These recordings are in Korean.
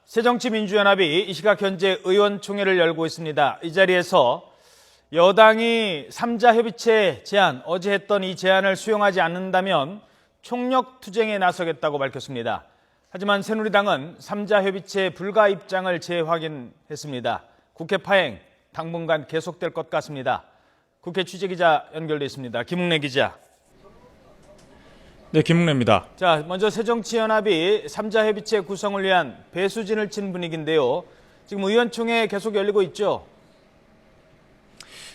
새정치민주연합이 이 시각 현재 의원총회를 열고 있습니다. 이 자리에서 여당이 3자 협의체 제안, 어제 했던 이 제안을 수용하지 않는다면 총력 투쟁에 나서겠다고 밝혔습니다. 하지만 새누리당은 3자 협의체 불가 입장을 재확인했습니다. 국회 파행 당분간 계속될 것 같습니다. 국회 취재기자 연결돼 있습니다. 김웅래 기자. 네, 김웅래입니다. 자, 먼저 새정치연합이 3자 협의체 구성을 위한 배수진을 친 분위기인데요. 지금 의원총회 계속 열리고 있죠?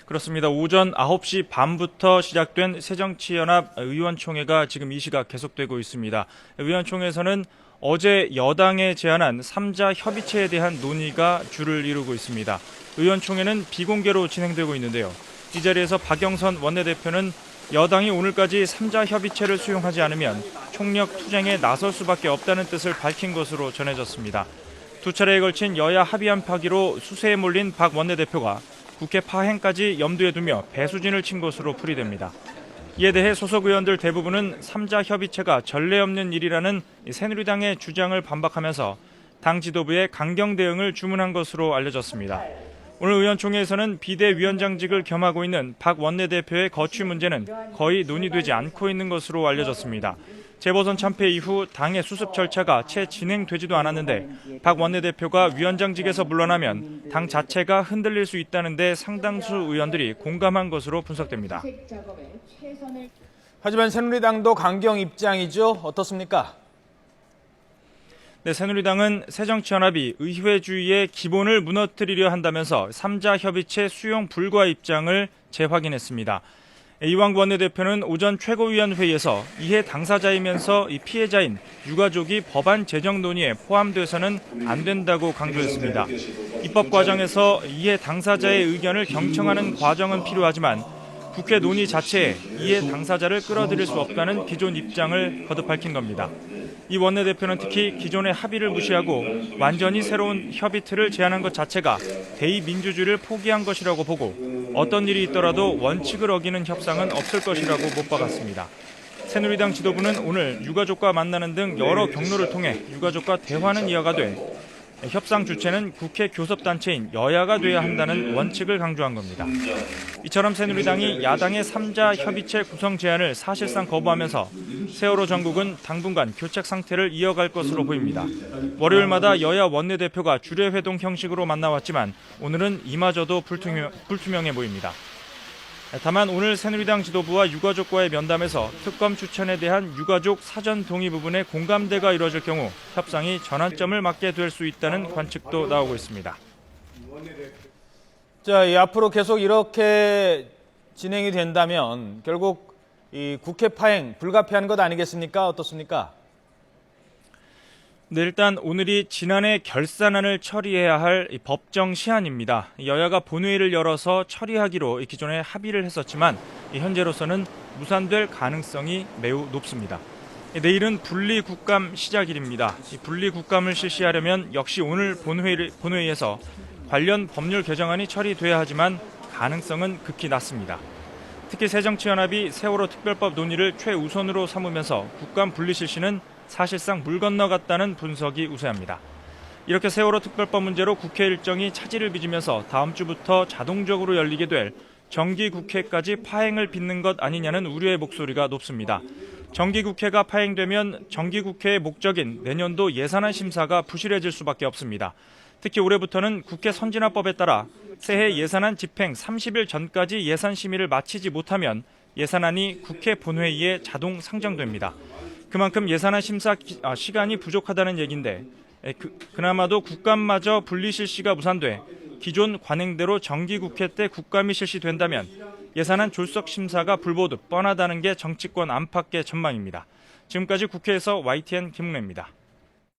그렇습니다. 오전 9시 반부터 시작된 새정치연합 의원총회가 지금 이 시각 계속되고 있습니다. 의원총회에서는 어제 여당에 제안한 3자 협의체에 대한 논의가 주를 이루고 있습니다. 의원총회는 비공개로 진행되고 있는데요. 이 자리에서 박영선 원내대표는 여당이 오늘까지 3자 협의체를 수용하지 않으면 총력 투쟁에 나설 수밖에 없다는 뜻을 밝힌 것으로 전해졌습니다. 두 차례에 걸친 여야 합의안 파기로 수세에 몰린 박 원내대표가 국회 파행까지 염두에 두며 배수진을 친 것으로 풀이됩니다. 이에 대해 소속 의원들 대부분은 3자 협의체가 전례 없는 일이라는 새누리당의 주장을 반박하면서 당 지도부에 강경 대응을 주문한 것으로 알려졌습니다. 오늘 의원총회에서는 비대위원장직을 겸하고 있는 박 원내대표의 거취 문제는 거의 논의되지 않고 있는 것으로 알려졌습니다. 재보선 참패 이후 당의 수습 절차가 채 진행되지도 않았는데 박 원내대표가 위원장직에서 물러나면 당 자체가 흔들릴 수 있다는 데 상당수 의원들이 공감한 것으로 분석됩니다. 하지만 새누리당도 강경 입장이죠. 어떻습니까? 네, 새누리당은 새정치연합이 의회주의의 기본을 무너뜨리려 한다면서 3자 협의체 수용 불가 입장을 재확인했습니다. 이왕 원내대표는 오전 최고위원회의에서 이해 당사자이면서 이 피해자인 유가족이 법안 제정 논의에 포함돼서는 안 된다고 강조했습니다. 입법 과정에서 이해 당사자의 의견을 경청하는 과정은 필요하지만 국회 논의 자체에 이해 당사자를 끌어들일 수 없다는 기존 입장을 거듭 밝힌 겁니다. 이 원내대표는 특히 기존의 합의를 무시하고 완전히 새로운 협의 틀을 제안한 것 자체가 대의민주주의를 포기한 것이라고 보고 어떤 일이 있더라도 원칙을 어기는 협상은 없을 것이라고 못 박았습니다. 새누리당 지도부는 오늘 유가족과 만나는 등 여러 경로를 통해 유가족과 대화는 이어가되 협상 주체는 국회 교섭단체인 여야가 돼야 한다는 원칙을 강조한 겁니다. 이처럼 새누리당이 야당의 3자 협의체 구성 제안을 사실상 거부하면서 세월호 정국은 당분간 교착 상태를 이어갈 것으로 보입니다. 월요일마다 여야 원내대표가 주례회동 형식으로 만나왔지만 오늘은 이마저도 불투명해 보입니다. 다만 오늘 새누리당 지도부와 유가족과의 면담에서 특검 추천에 대한 유가족 사전 동의 부분에 공감대가 이뤄질 경우 협상이 전환점을 맞게 될 수 있다는 관측도 나오고 있습니다. 자, 앞으로 계속 이렇게 진행이 된다면 결국 이 국회 파행 불가피한 것 아니겠습니까? 어떻습니까? 네, 일단 오늘이 지난해 결산안을 처리해야 할 법정 시한입니다. 여야가 본회의를 열어서 처리하기로 기존에 합의를 했었지만 현재로서는 무산될 가능성이 매우 높습니다. 내일은 분리국감 시작일입니다. 분리국감을 실시하려면 역시 오늘 본회의에서 관련 법률 개정안이 처리돼야 하지만 가능성은 극히 낮습니다. 특히 새정치연합이 세월호 특별법 논의를 최우선으로 삼으면서 국감 분리 실시는 사실상 물 건너갔다는 분석이 우세합니다. 이렇게 세월호 특별법 문제로 국회 일정이 차질을 빚으면서 다음 주부터 자동적으로 열리게 될 정기국회까지 파행을 빚는 것 아니냐는 우려의 목소리가 높습니다. 정기국회가 파행되면 정기국회의 목적인 내년도 예산안 심사가 부실해질 수밖에 없습니다. 특히 올해부터는 국회 선진화법에 따라 새해 예산안 집행 30일 전까지 예산 심의를 마치지 못하면 예산안이 국회 본회의에 자동 상정됩니다. 그만큼 예산안 심사 시간이 부족하다는 얘기인데 그나마도 국감마저 분리 실시가 무산돼 기존 관행대로 정기국회 때 국감이 실시된다면 예산안 졸속 심사가 불보듯 뻔하다는 게 정치권 안팎의 전망입니다. 지금까지 국회에서 YTN 김웅래입니다.